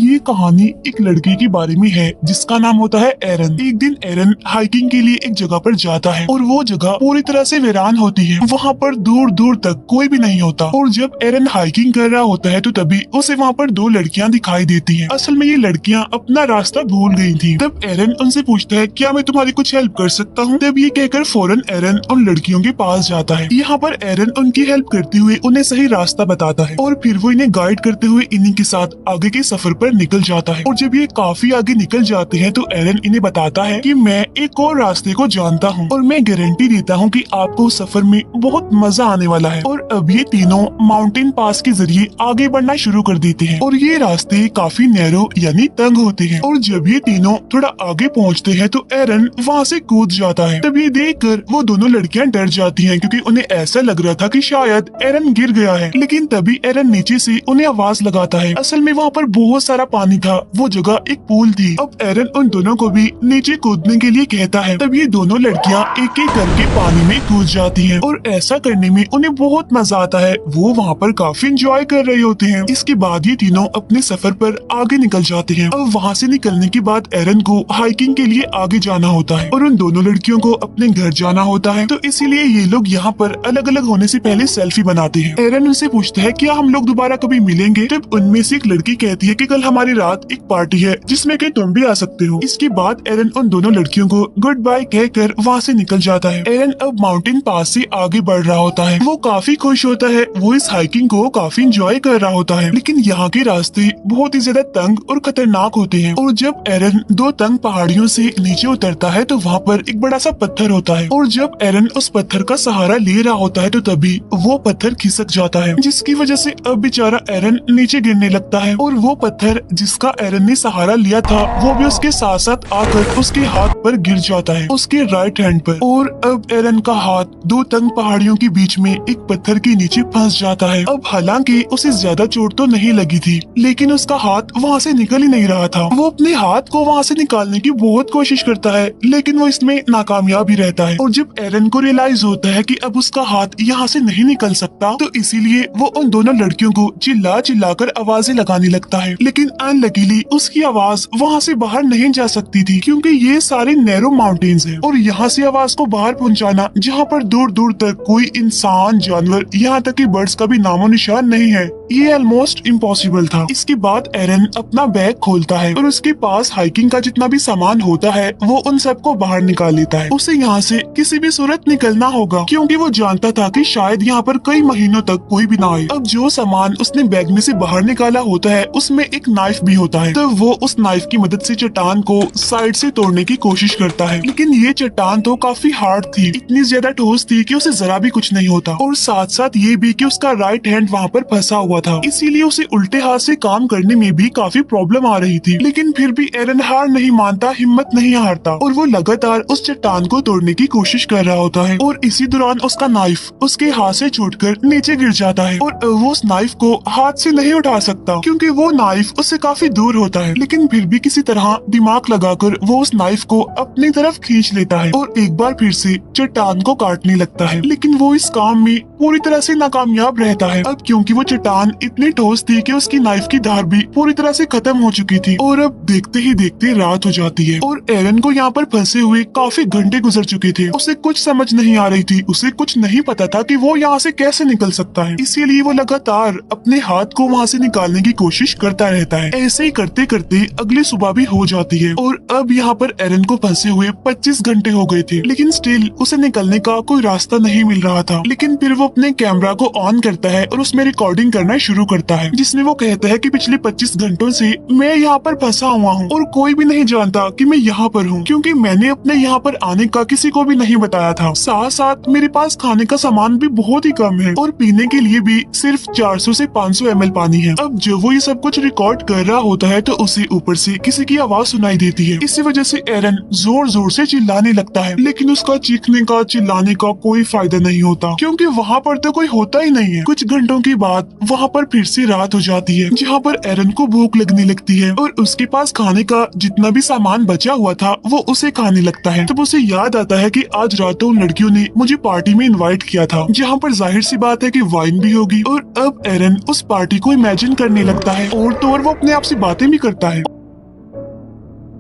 ये कहानी एक लड़के के बारे में है जिसका नाम होता है एरन। एक दिन एरन हाइकिंग के लिए एक जगह पर जाता है और वो जगह पूरी तरह से वीरान होती है। वहाँ पर दूर दूर तक कोई भी नहीं होता और जब एरन हाइकिंग कर रहा होता है तो तभी उसे वहाँ पर दो लड़कियाँ दिखाई देती हैं। असल में ये लड़कियाँ अपना रास्ता भूल गई थी। तब एरन उनसे पूछता है क्या मैं तुम्हारी कुछ हेल्प कर सकता हूँ। तब ये कहकर फौरन एरन उन लड़कियों के पास जाता है। यहाँ पर एरन उनकी हेल्प करते हुए उन्हें सही रास्ता बताता है और फिर वो इन्हें गाइड करते हुए इन्हीं के साथ आगे के सफर पर निकल जाता है। और जब ये काफी आगे निकल जाते हैं तो एरन इन्हें बताता है कि मैं एक और रास्ते को जानता हूँ और मैं गारंटी देता हूँ कि आपको सफर में बहुत मजा आने वाला है। और अब ये तीनों माउंटेन पास के जरिए आगे बढ़ना शुरू कर देते हैं और ये रास्ते काफी नैरो यानी तंग होते हैं। और जब ये तीनों थोड़ा आगे पहुँचते हैं तो एरन वहाँ से कूद जाता है। तब ये देखकर वो दोनों लड़कियाँ डर जाती हैं क्योंकि उन्हें ऐसा लग रहा था कि शायद एरन गिर गया है। लेकिन तभी एरन नीचे से उन्हें आवाज लगाता है। असल में वहाँ पर बहुत सारा पानी था, वो जगह एक पूल थी। अब एरन उन दोनों को भी नीचे कूदने के लिए कहता है। तब ये दोनों लड़कियाँ एक एक करके पानी में कूद जाती हैं और ऐसा करने में उन्हें बहुत मजा आता है। वो वहाँ पर काफी एंजॉय कर रहे होते हैं। इसके बाद ये तीनों अपने सफर पर आगे निकल जाते हैं। अब वहाँ से निकलने के बाद एरन को हाइकिंग के लिए आगे जाना होता है और उन दोनों लड़कियों को अपने घर जाना होता है। तो इसीलिए ये लोग यहाँ पर अलग अलग होने से पहले सेल्फी बनाते हैं। एरन उनसे पूछता है क्या हम लोग दोबारा कभी मिलेंगे। तब उनमें से एक लड़की कहती है कि कल हमारी रात एक पार्टी है जिसमें कि तुम भी आ सकते हो। इसके बाद एरन उन दोनों लड़कियों को गुड बाय कहकर वहाँ से निकल जाता है। एरन अब माउंटेन पास से आगे बढ़ रहा होता है। वो काफी खुश होता है, वो इस हाइकिंग को काफी एंजॉय कर रहा होता है। लेकिन यहाँ के रास्ते बहुत ही ज्यादा तंग और खतरनाक होते हैं। और जब एरन दो तंग पहाड़ियों से नीचे उतरता है तो वहाँ पर एक बड़ा सा पत्थर होता है और जब एरन उस पत्थर का सहारा ले रहा होता है तो तभी वो पत्थर खिसक जाता है, जिसकी वजह से अब बेचारा एरन नीचे गिरने लगता है। और वो पत्थर जिसका एरन ने सहारा लिया था वो भी उसके साथ साथ आकर उसके हाथ पर गिर जाता है, उसके राइट हैंड पर। और अब एरन का हाथ दो तंग पहाड़ियों के बीच में एक पत्थर के नीचे फंस जाता है। अब हालांकि उसे ज्यादा चोट तो नहीं लगी थी लेकिन उसका हाथ वहाँ से निकल ही नहीं रहा था। वो अपने हाथ को वहाँ से निकालने की बहुत कोशिश करता है लेकिन वो इसमें नाकामयाब ही रहता है। और जब एरन को रियलाइज होता है कि अब उसका हाथ यहाँ से नहीं निकल सकता तो इसीलिए वो उन दोनों लड़कियों को चिल्ला चिल्ला कर आवाजें लगाने लगता है। लेकिन अनलकीली उसकी आवाज वहाँ से बाहर नहीं जा सकती थी क्योंकि ये सारे नैरो माउंटेन्स हैं और यहाँ से आवाज को बाहर पहुँचाना जहाँ पर दूर दूर तक कोई इंसान, जानवर, यहाँ तक कि बर्ड्स का भी नामो निशान नहीं है, ये ऑलमोस्ट इम्पॉसिबल था। इसके बाद एरन अपना बैग खोलता है और उसके पास हाइकिंग का जितना भी सामान होता है वो उन सबको बाहर निकाल लेता है। उसे यहाँ से किसी भी सूरत निकलना होगा क्योंकि वो जानता था कि शायद यहाँ पर कई महीनों तक कोई भी ना आए। अब जो सामान उसने बैग में से बाहर निकाला होता है उसमें एक नाइफ भी होता है। तो वो उस नाइफ की मदद से चट्टान को साइड से तोड़ने की कोशिश करता है लेकिन ये चट्टान तो काफी हार्ड थी, इतनी ज्यादा ठोस थी कि उसे जरा भी कुछ नहीं होता। और साथ साथ ये भी कि उसका राइट हैंड वहाँ पर फंसा हुआ था, इसीलिए उसे उल्टे हाथ से काम करने में भी काफी प्रॉब्लम आ रही थी। लेकिन फिर भी एरन हार नहीं मानता, हिम्मत नहीं हारता और वो लगातार उस चट्टान को तोड़ने की कोशिश कर रहा होता है। और इसी दौरान उसका नाइफ उसके हाथ से छूटकर नीचे गिर जाता है और वो उस नाइफ को हाथ से नहीं उठा सकता क्योंकि वो नाइफ उससे काफी दूर होता है। लेकिन फिर भी किसी तरह दिमाग लगाकर वो उस नाइफ को अपनी तरफ खींच लेता है और एक बार फिर से चट्टान को काटने लगता है। लेकिन वो इस काम में पूरी तरह से नाकामयाब रहता है अब क्योंकि वो चट्टान इतनी ठोस थी कि उसकी नाइफ की धार भी पूरी तरह से खत्म हो चुकी थी। और अब देखते ही देखते रात हो जाती है और एरन को यहाँ पर फंसे हुए काफी घंटे गुजर चुके थे। उसे कुछ समझ नहीं आ रही थी, उसे कुछ नहीं पता था कि वो यहाँ से कैसे निकल सकता है, इसीलिए वो लगातार अपने हाथ को वहाँ से निकालने की कोशिश करता रहता है। ऐसे ही करते करते अगली सुबह भी हो जाती है और अब यहाँ पर एरन को फंसे हुए 25 घंटे हो गए थे लेकिन स्टिल उसे निकलने का कोई रास्ता नहीं मिल रहा था। लेकिन फिर वो अपने कैमरा को ऑन करता है और उसमें रिकॉर्डिंग करना शुरू करता है जिसमें वो कहता है कि पिछले 25 घंटों से मैं यहाँ पर फंसा हुआ हूँ और कोई भी नहीं जानता कि मैं यहाँ पर हूँ क्योंकि मैंने अपने यहाँ पर आने का किसी को भी नहीं बताया था। साथ साथ मेरे पास खाने का सामान भी बहुत ही कम है और पीने के लिए भी सिर्फ 400 से 500 ml पानी है। अब जब वो ये सब कुछ रिकॉर्ड कर रहा होता है तो उसे ऊपर से किसी की आवाज सुनाई देती है। इसी वजह से एरन जोर जोर से चिल्लाने लगता है लेकिन उसका चीखने का चिल्लाने का कोई फायदा नहीं होता क्योंकि वहाँ पर तो कोई होता ही नहीं है। कुछ घंटों के बाद वहाँ पर फिर से रात हो जाती है जहाँ पर एरन को भूख लगने लगती है और उसके पास खाने का जितना भी सामान बचा हुआ था वो उसे खाने लगता है। तब उसे याद आता है कि आज रात उन लड़कियों ने मुझे पार्टी में इनवाइट किया था जहाँ पर जाहिर सी बात है कि वाइन भी होगी। और अब एरन उस पार्टी को इमेजिन करने लगता है और तो और और वो अपने आप से बातें भी करता है।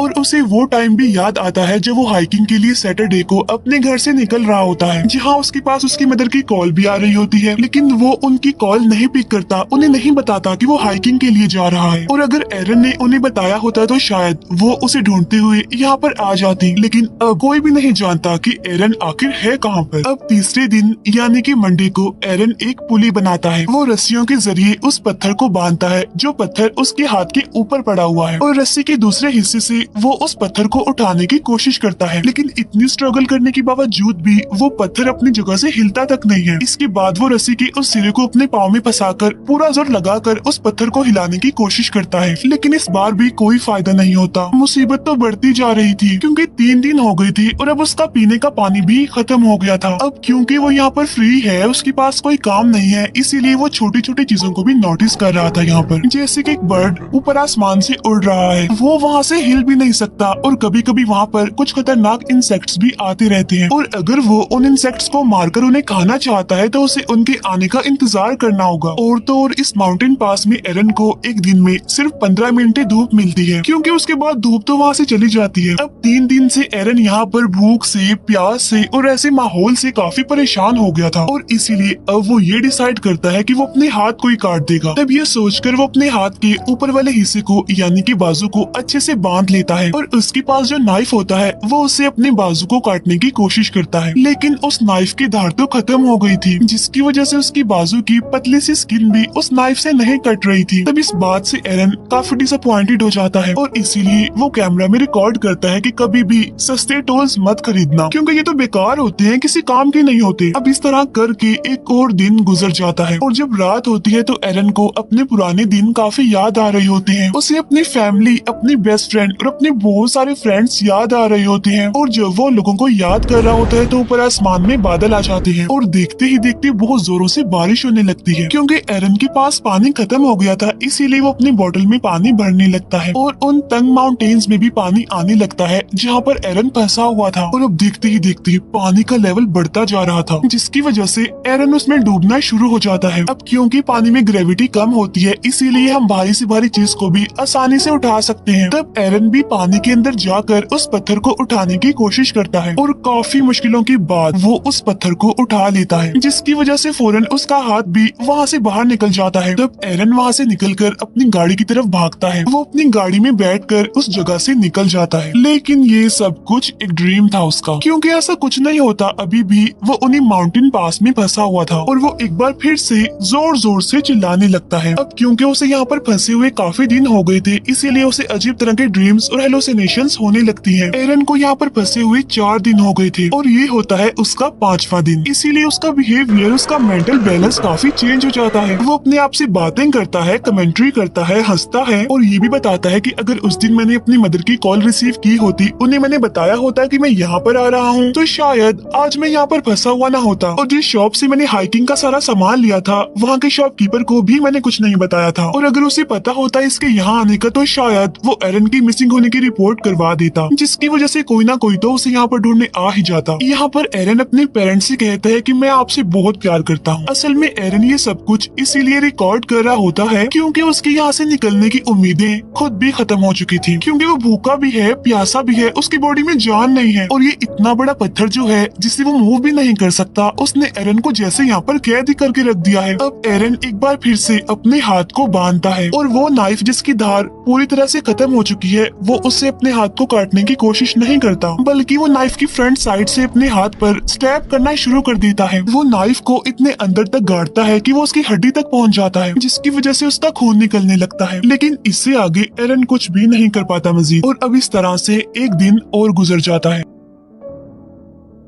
और उसे वो टाइम भी याद आता है जब वो हाइकिंग के लिए सैटरडे को अपने घर से निकल रहा होता है, जहाँ उसके पास उसकी मदर की कॉल भी आ रही होती है, लेकिन वो उनकी कॉल नहीं पिक करता, उन्हें नहीं बताता कि वो हाइकिंग के लिए जा रहा है। और अगर एरन ने उन्हें बताया होता तो शायद वो उसे ढूंढते हुए यहाँ पर आ जाती, लेकिन अब कोई भी नहीं जानता कि एरन आखिर है कहाँ पर। अब तीसरे दिन यानी कि मंडे को एरन एक पुली बनाता है। वो रस्सियों के जरिए उस पत्थर को बांधता है जो पत्थर उसके हाथ के ऊपर पड़ा हुआ है, और रस्सी के दूसरे हिस्से से वो उस पत्थर को उठाने की कोशिश करता है, लेकिन इतनी स्ट्रगल करने के बावजूद भी वो पत्थर अपनी जगह से हिलता तक नहीं है। इसके बाद वो रस्सी के उस सिरे को अपने पाँव में फंसाकर पूरा जोर लगाकर उस पत्थर को हिलाने की कोशिश करता है, लेकिन इस बार भी कोई फायदा नहीं होता। मुसीबत तो बढ़ती जा रही थी क्योंकि 3 दिन हो गए थे और अब उसका पीने का पानी भी खत्म हो गया था। अब क्योंकि वो यहाँ पर फ्री है, उसके पास कोई काम नहीं है, इसीलिए वो छोटी छोटी चीजों को भी नोटिस कर रहा था यहाँ पर, जैसे कि एक बर्ड ऊपर आसमान से उड़ रहा है, वो वहाँ से हिल भी नहीं सकता, और कभी कभी वहाँ पर कुछ खतरनाक इंसेक्ट्स भी आते रहते हैं, और अगर वो उन इंसेक्ट्स को मारकर उन्हें खाना चाहता है तो उसे उनके आने का इंतजार करना होगा। और तो और इस माउंटेन पास में एरन को एक दिन में सिर्फ 15 मिनट धूप मिलती है, क्योंकि उसके बाद धूप तो वहाँ से चली जाती है। अब 3 दिन से एरन यहाँ पर भूख से, प्यास से और ऐसे माहौल से काफी परेशान हो गया था, और इसीलिए अब वो ये डिसाइड करता है कि वो अपने हाथ को ही काट देगा। तब ये सोचकर वो अपने हाथ के ऊपर वाले हिस्से को यानी कि बाजू को अच्छे से बांध लेता है, और उसके पास जो नाइफ होता है वो उससे अपने बाजू को काटने की कोशिश करता है, लेकिन उस नाइफ की धार तो खत्म हो गई थी, जिसकी वजह से उसकी बाजू की पतली सी स्किन भी उस नाइफ से नहीं कट रही थी। तब इस बात से एरन काफी डिसअपॉइंटेड हो जाता है, और इसीलिए वो कैमरा में रिकॉर्ड करता है कि कभी भी सस्ते टॉयज मत खरीदना, क्योंकि ये तो बेकार होते हैं, किसी काम के नहीं होते। अब इस तरह करके एक और दिन गुजर जाता है, और जब रात होती है तो एरन को अपने पुराने दिन काफी याद आ रही होते हैं। उसे अपनी फैमिली, अपनी बेस्ट फ्रेंड और अपने बहुत सारे फ्रेंड्स याद आ रहे होते हैं, और जब वो लोगों को याद कर रहा होता है तो ऊपर आसमान में बादल आ जाते हैं, और देखते ही देखते बहुत जोरों से बारिश होने लगती है, क्योंकि एरन के पास पानी खत्म हो गया था, इसीलिए वो अपनी बोतल में पानी भरने लगता है, और उन तंग माउंटेन्स में भी पानी आने लगता है जहाँ पर एरन फंसा हुआ था। और अब देखते ही देखते पानी का लेवल बढ़ता जा रहा था, जिसकी वजह से एरन उसमें डूबना शुरू हो जाता है। अब क्योंकि पानी में ग्रेविटी कम होती है, इसीलिए हम भारी से भारी चीज को भी आसानी से उठा सकते हैं। तब एरन भी पानी के अंदर जाकर उस पत्थर को उठाने की कोशिश करता है, और काफी मुश्किलों के बाद वो उस पत्थर को उठा लेता है, जिसकी वजह से फौरन उसका हाथ भी वहाँ से बाहर निकल जाता है। तब एरन वहाँ से निकलकर अपनी गाड़ी की तरफ भागता है। वो अपनी गाड़ी में बैठकर उस जगह से निकल जाता है, लेकिन ये सब कुछ एक ड्रीम था उसका, क्योंकि ऐसा कुछ नहीं होता। अभी भी वो उन्हीं माउंटेन पास में फंसा हुआ था, और वो एक बार फिर से जोर जोर से चिल्लाने लगता है। अब क्योंकि उसे यहाँ पर फंसे हुए काफी दिन हो गए थे, इसीलिए उसे अजीब तरह के ड्रीम्स और हेलुसिनेशंस होने लगती है। एरन को यहाँ पर फंसे हुए 4 दिन हो गए थे, और ये होता है उसका 5वां दिन, इसीलिए उसका बिहेवियर, उसका मेंटल बैलेंस काफी चेंज हो जाता है। वो अपने आप से बातें करता है, कमेंट्री करता है, हंसता है, और ये भी बताता है कि अगर उस दिन मैंने अपनी मदर की कॉल रिसीव की होती, उन्हें मैंने बताया होता कि मैं यहाँ पर आ रहा हूँ, तो शायद आज मैं यहाँ पर फंसा हुआ ना होता। और जिस शॉप से मैंने हाइकिंग का सारा सामान लिया था, वहाँ के शॉपकीपर को भी मैंने कुछ नहीं बताया था, और अगर उसे पता होता इसके यहाँ आने का तो शायद वो एरन की मिसिंग होने की रिपोर्ट करवा देता, जिसकी वजह से कोई ना कोई तो उसे यहाँ पर ढूंढने आ ही जाता। यहाँ पर एरन अपने पेरेंट्स से कहता है कि मैं आपसे बहुत प्यार करता हूँ। असल में एरन ये सब कुछ इसीलिए रिकॉर्ड कर रहा होता है क्योंकि उसके यहाँ से निकलने की उम्मीदें खुद भी खत्म हो चुकी थी, क्योंकि वो भूखा भी है, प्यासा भी है, उसकी बॉडी में जान नहीं है, और ये इतना बड़ा पत्थर जो है जिससे वो मूव भी नहीं कर सकता, उसने एरन को जैसे यहाँ पर कैद करके रख दिया है। अब एरन एक बार फिर से अपने हाथ को बांधता है, और वो नाइफ जिसकी धार पूरी तरह से खत्म हो चुकी है, वो उससे अपने हाथ को काटने की कोशिश नहीं करता, बल्कि वो नाइफ की फ्रंट साइड से अपने हाथ पर स्टैब करना शुरू कर देता है। वो नाइफ को इतने अंदर तक गाड़ता है कि वो उसकी हड्डी तक पहुंच जाता है, जिसकी वजह से उसका खून निकलने लगता है। लेकिन इससे आगे एरन कुछ भी नहीं कर पाता मजीद, और अब इस तरह से एक दिन और गुजर जाता है।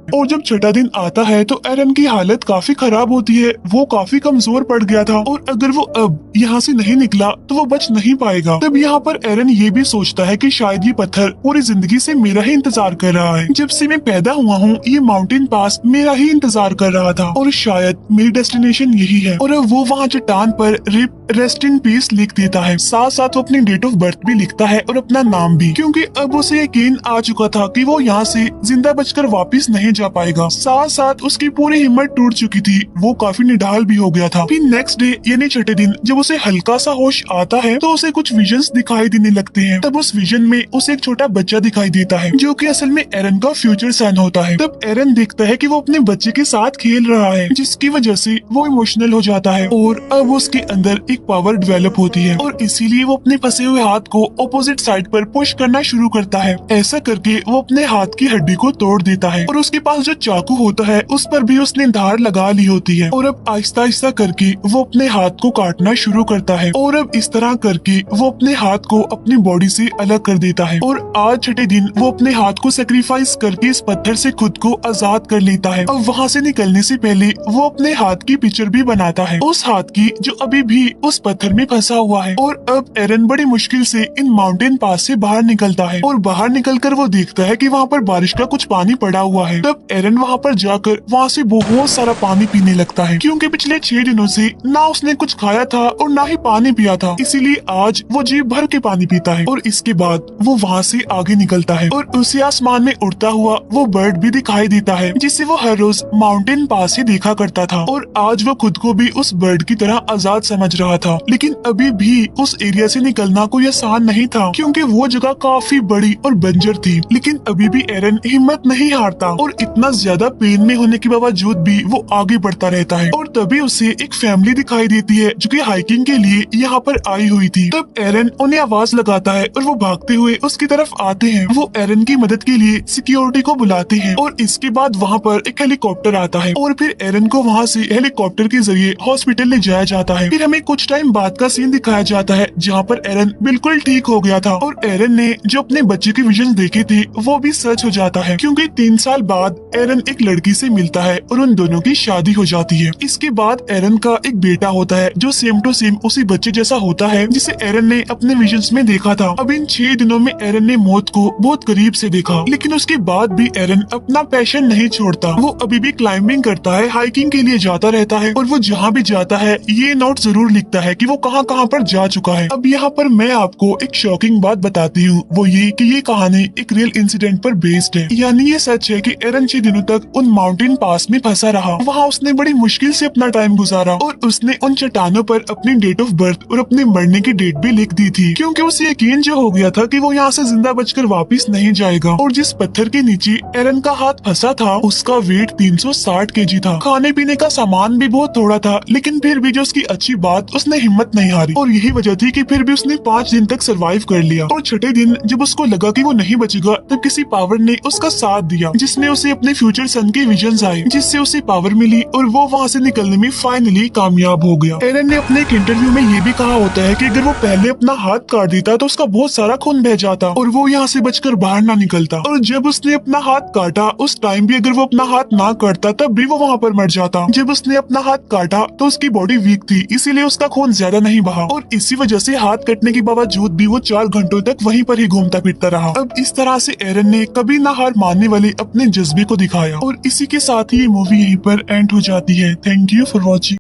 और जब छठा दिन आता है तो एरन की हालत काफी खराब होती है, वो काफी कमजोर पड़ गया था, और अगर वो अब यहाँ से नहीं निकला तो वो बच नहीं पाएगा। तब यहाँ पर एरन ये भी सोचता है कि शायद ये पत्थर पूरी जिंदगी से मेरा ही इंतजार कर रहा है। जब से मैं पैदा हुआ हूँ ये माउंटेन पास मेरा ही इंतजार कर रहा था, और शायद मेरी डेस्टिनेशन यही है। और अब वो वहाँ चट्टान पर रिप रेस्ट इन पीस लिख देता है, साथ साथ वो अपनी डेट ऑफ बर्थ भी लिखता है और अपना नाम भी, क्योंकि अब उसे यकीन आ चुका था कि वो यहाँ से जिंदा बचकर वापिस नहीं जा जा पाएगा। साथ साथ उसकी पूरी हिम्मत टूट चुकी थी, वो काफी निढाल भी हो गया था। फिर नेक्स्ट डे यानी छठे दिन जब उसे हल्का सा होश आता है तो उसे कुछ विजन्स दिखाई देने लगते हैं। तब उस विजन में उसे एक छोटा बच्चा दिखाई देता है जो कि असल में एरन का फ्यूचर सन होता है। तब एरन देखता है कि वो अपने बच्चे के साथ खेल रहा है, जिसकी वजह से वो इमोशनल हो जाता है और अब उसके अंदर एक पावर डेवलप होती है और इसीलिए वो अपने फंसे हुए हाथ को ऑपोजिट साइड पर पुश करना शुरू करता है। ऐसा करके वो अपने हाथ की हड्डी को तोड़ देता है और उसके पास जो चाकू होता है उस पर भी उसने धार लगा ली होती है और अब आहिस्ता आहिस्ता करके वो अपने हाथ को काटना शुरू करता है और अब इस तरह करके वो अपने हाथ को अपनी बॉडी से अलग कर देता है और आज छठे दिन वो अपने हाथ को सेक्रीफाइस करके इस पत्थर से खुद को आजाद कर लेता है। अब वहाँ से निकलने से पहले वो अपने हाथ की पिक्चर भी बनाता है, उस हाथ की जो अभी भी उस पत्थर में फंसा हुआ है। और अब एरन बड़ी मुश्किल से इन माउंटेन पास से बाहर निकलता है और बाहर निकलकर वो देखता है कि वहाँ पर बारिश का कुछ पानी पड़ा हुआ है। तब एरन वहाँ पर जाकर वहाँ से बहुत सारा पानी पीने लगता है, क्योंकि पिछले 6 दिनों से ना उसने कुछ खाया था और ना ही पानी पिया था, इसीलिए आज वो जी भर के पानी पीता है। और इसके बाद वो वहाँ से आगे निकलता है और उसी आसमान में उड़ता हुआ वो बर्ड भी दिखाई देता है, जिसे वो हर रोज माउंटेन पास से देखा करता था। और आज वो खुद को भी उस बर्ड की तरह आजाद समझ रहा था, लेकिन अभी भी उस एरिया से निकलना कोई आसान नहीं था, क्योंकि वो जगह काफी बड़ी और बंजर थी। लेकिन अभी भी एरन हिम्मत नहीं हारता और इतना ज्यादा पेन में होने के बावजूद भी वो आगे बढ़ता रहता है। और तभी उसे एक फैमिली दिखाई देती है जो कि हाइकिंग के लिए यहाँ पर आई हुई थी। तब एरन उन्हें आवाज लगाता है और वो भागते हुए उसकी तरफ आते हैं। वो एरन की मदद के लिए सिक्योरिटी को बुलाते हैं और इसके बाद वहाँ पर एक हेलीकॉप्टर आता है और फिर एरन को वहाँ से हेलीकॉप्टर के जरिए हॉस्पिटल ले जाया जाता है। फिर हमें कुछ टाइम बाद का सीन दिखाया जाता है जहाँ पर एरन बिल्कुल ठीक हो गया था और एरन ने जो अपने बच्चे के विजन देखे थे वो भी सच हो जाता है, क्योंकि 3 साल बाद एरन एक लड़की से मिलता है और उन दोनों की शादी हो जाती है। इसके बाद एरन का एक बेटा होता है जो सेम टू सेम उसी बच्चे जैसा होता है जिसे एरन ने अपने विजन्स में देखा था। अब इन 6 दिनों में एरन ने मौत को बहुत करीब से देखा, लेकिन उसके बाद भी एरन अपना पैशन नहीं छोड़ता। वो अभी भी क्लाइंबिंग करता है, हाइकिंग के लिए जाता रहता है और वो जहाँ भी जाता है ये नोट जरूर लिखता है कि वो कहाँ कहाँ पर जा चुका है। अब यहाँ पर मैं आपको एक शॉकिंग बात बताती हूँ, वो ये कि ये कहानी एक रियल इंसिडेंट पर बेस्ड है। यानी ये सच है कि एरन 6 दिनों तक उन माउंटेन पास में फंसा रहा। वहाँ उसने बड़ी मुश्किल से अपना टाइम गुजारा और उसने उन चट्टानों पर अपनी डेट ऑफ बर्थ और अपने मरने की डेट भी लिख दी थी, क्योंकि उसे यकीन जो हो गया था कि वो यहाँ से जिंदा बचकर वापस नहीं जाएगा। और जिस पत्थर के नीचे एरन का हाथ फंसा था उसका वेट 360 केजी था। खाने पीने का सामान भी बहुत थोड़ा था, लेकिन फिर भी जो उसकी अच्छी बात उसने हिम्मत नहीं हारी और यही वजह थी कि फिर भी उसने 5 दिन तक सरवाइव कर लिया। और छठे दिन जब उसको लगा कि वो नहीं बचेगा तब किसी पावर ने उसका साथ दिया, जिसमें उसे अपने फ्यूचर सन के विजन्स आए, जिससे उसे पावर मिली और वो वहाँ से निकलने में फाइनली कामयाब हो गया। एरन ने अपने एक इंटरव्यू में ये भी कहा होता है कि अगर वो पहले अपना हाथ काट देता तो उसका बहुत सारा खून बह जाता और वो यहाँ से बचकर बाहर ना निकलता। और जब उसने अपना हाथ काटा उस टाइम भी अगर वो अपना हाथ ना काटता तब भी वो वहाँ पर मर जाता। जब उसने अपना हाथ काटा तो उसकी बॉडी वीक थी, इसीलिए उसका खून ज्यादा नहीं बहा और इसी वजह से हाथ कटने के बावजूद भी वो 4 घंटों तक वहीं पर ही घूमता फिरता रहा। अब इस तरह से एरन ने कभी ना हार मानने वाले अपने जज्बे को दिखाया और इसी के साथ ही ये मूवी यहीं पर एंड हो जाती है। Thank you for watching.